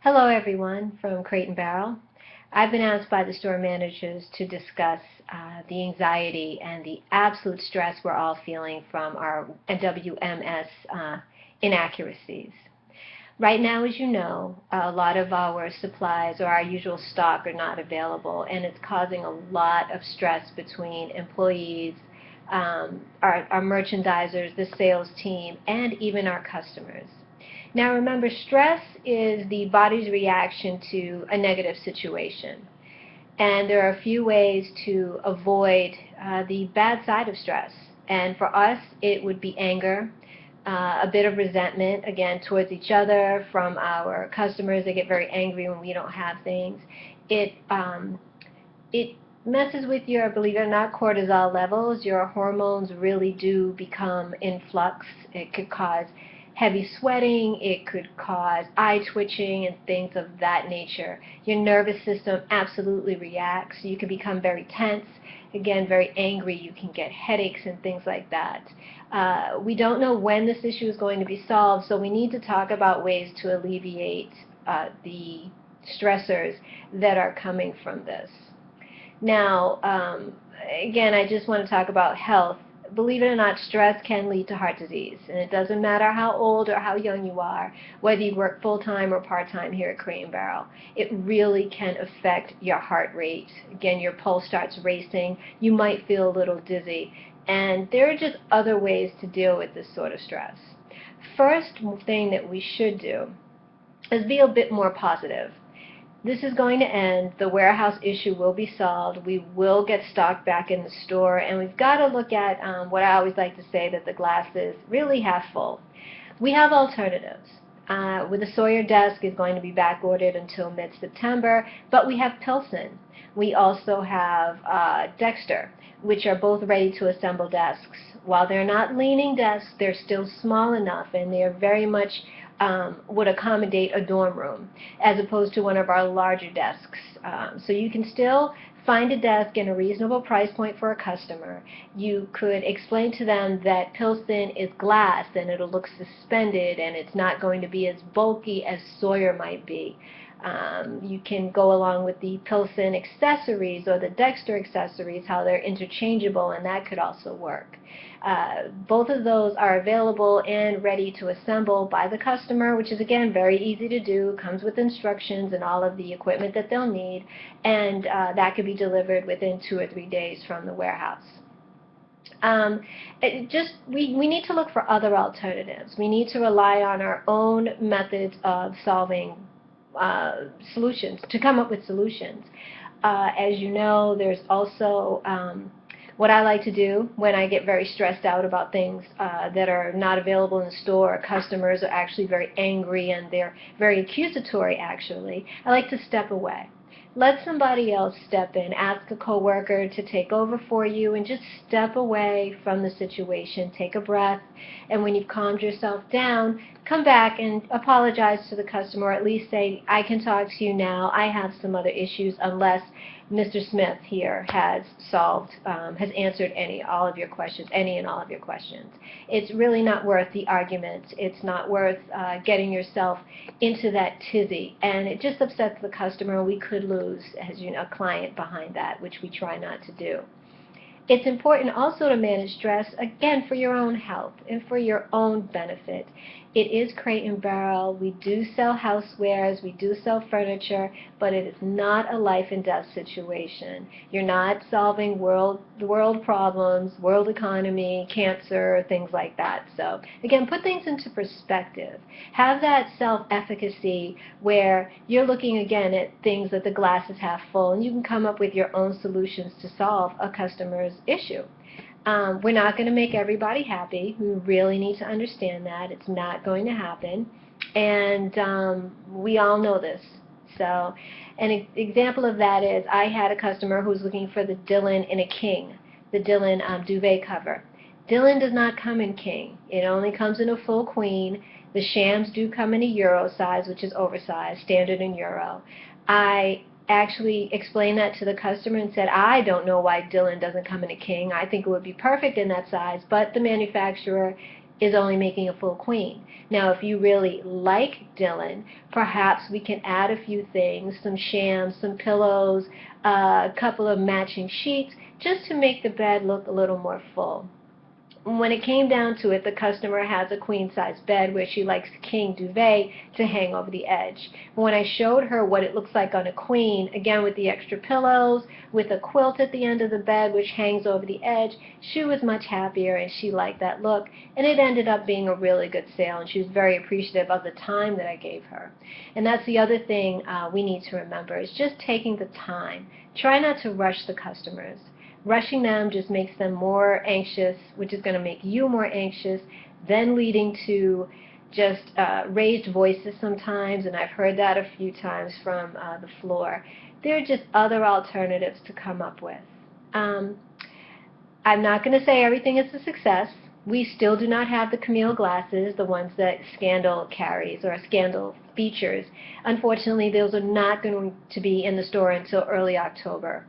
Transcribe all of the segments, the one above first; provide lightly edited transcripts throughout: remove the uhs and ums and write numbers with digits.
Hello everyone from Crate and Barrel. I've been asked by the store managers to discuss the anxiety and the absolute stress we're all feeling from our WMS inaccuracies. Right now, as you know, a lot of our supplies or our usual stock are not available, and it's causing a lot of stress between employees, our merchandisers, the sales team, and even our customers. Now remember, stress is the body's reaction to a negative situation. And there are a few ways to avoid the bad side of stress. And for us, it would be anger, a bit of resentment, again, towards each other, from our customers. They get very angry when we don't have things. It messes with your, believe it or not, cortisol levels. Your hormones really do become in flux. It could cause heavy sweating, it could cause eye twitching and things of that nature. Your nervous system absolutely reacts. You can become very tense, again, very angry. You can get headaches and things like that. We don't know when this issue is going to be solved, so we need to talk about ways to alleviate the stressors that are coming from this. Now, again, I just want to talk about health. Believe it or not, stress can lead to heart disease, and it doesn't matter how old or how young you are, whether you work full-time or part-time here at Crate and Barrel. It really can affect your heart rate. Again, your pulse starts racing. You might feel a little dizzy, and there are just other ways to deal with this sort of stress. First thing that we should do is be a bit more positive. This is going to end. The warehouse issue will be solved. We will get stock back in the store, and we've got to look at what I always like to say, that the glass is really half full. We have alternatives. With the Sawyer desk is going to be back ordered until mid-September, but we have Pilsen. We also have Dexter, which are both ready to assemble desks. While they're not leaning desks, they're still small enough, and they're very much would accommodate a dorm room as opposed to one of our larger desks. So you can still find a desk in a reasonable price point for a customer. You could explain to them that Pilsen is glass and it'll look suspended and it's not going to be as bulky as Sawyer might be. You can go along with the Pilsen accessories or the Dexter accessories, how they're interchangeable, and that could also work. Both of those are available and ready to assemble by the customer, which is, again, very easy to do. It comes with instructions and all of the equipment that they'll need, and that could be delivered within 2 or 3 days from the warehouse. We need to look for other alternatives. We need to rely on our own methods of solving solutions, to come up with solutions. As you know, there's also what I like to do when I get very stressed out about things that are not available in the store, or customers are actually very angry and they're very accusatory, actually. I like to step away. Let somebody else step in. Ask a coworker to take over for you and just step away from the situation. Take a breath, and when you've calmed yourself down, come back and apologize to the customer, or at least say, I can talk to you now. I have some other issues, unless Mr. Smith here has answered all of your questions, any and all of your questions. It's really not worth the argument. It's not worth getting yourself into that tizzy, and it just upsets the customer. We could lose, as you know, a client behind that, which we try not to do. It's important also to manage stress, again, for your own health and for your own benefit. It is Crate and Barrel. We do sell housewares, we do sell furniture, but it is not a life and death situation. You're not solving world problems, world economy, cancer, things like that. So again, put things into perspective. Have that self-efficacy where you're looking again at things that the glass is half full, and you can come up with your own solutions to solve a customer's issue. We're not going to make everybody happy. We really need to understand that. It's not going to happen. And we all know this. So an example of that is I had a customer who was looking for the Dylan in a king, the Dylan duvet cover. Dylan does not come in king. It only comes in a full queen. The shams do come in a Euro size, which is oversized, standard in Euro. I actually explained that to the customer and said, I don't know why Dylan doesn't come in a king. I think it would be perfect in that size, but the manufacturer is only making a full queen. Now, if you really like Dylan, perhaps we can add a few things, some shams, some pillows, a couple of matching sheets, just to make the bed look a little more full. When it came down to it, the customer has a queen-size bed where she likes a king duvet to hang over the edge. When I showed her what it looks like on a queen, again with the extra pillows, with a quilt at the end of the bed which hangs over the edge, she was much happier and she liked that look. And it ended up being a really good sale, and she was very appreciative of the time that I gave her. And that's the other thing we need to remember, is just taking the time. Try not to rush the customers. Rushing them just makes them more anxious, which is going to make you more anxious, then leading to just raised voices sometimes, and I've heard that a few times from the floor. There are just other alternatives to come up with. I'm not going to say everything is a success. We still do not have the Camille glasses, the ones that Scandal carries or Scandal features. Unfortunately, those are not going to be in the store until early October.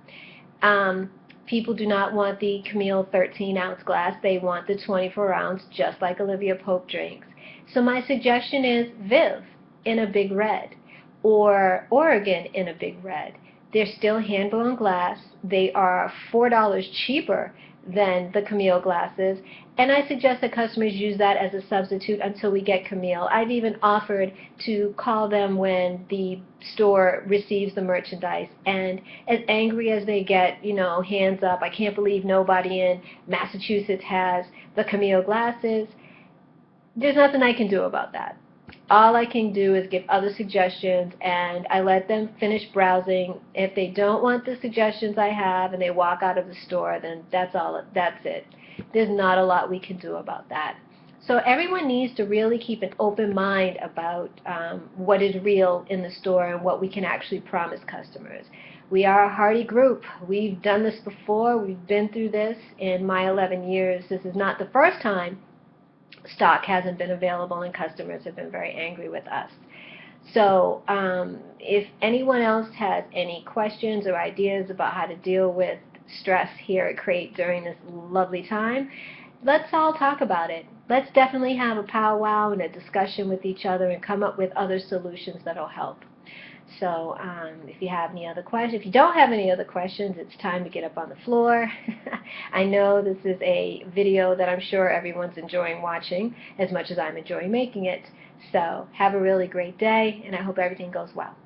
People do not want the Camille 13-ounce glass. They want the 24-ounce, just like Olivia Pope drinks. So my suggestion is Viv in a big red, or Oregon in a big red. They're still hand-blown glass. They are $4 cheaper than the Camille glasses, and I suggest that customers use that as a substitute until we get Camille. I've even offered to call them when the store receives the merchandise, and as angry as they get, you know, hands up, I can't believe nobody in Massachusetts has the Camille glasses, there's nothing I can do about that. All I can do is give other suggestions, and I let them finish browsing. If they don't want the suggestions I have and they walk out of the store, then that's it. There's not a lot we can do about that. So everyone needs to really keep an open mind about what is real in the store and what we can actually promise customers. We are a hardy group. We've done this before. We've been through this in my 11 years. This is not the first time stock hasn't been available and customers have been very angry with us. So if anyone else has any questions or ideas about how to deal with stress here at Crate during this lovely time, let's all talk about it. Let's definitely have a powwow and a discussion with each other and come up with other solutions that will help. So if you have any other questions, if you don't have any other questions, it's time to get up on the floor. I know this is a video that I'm sure everyone's enjoying watching as much as I'm enjoying making it. So have a really great day, and I hope everything goes well.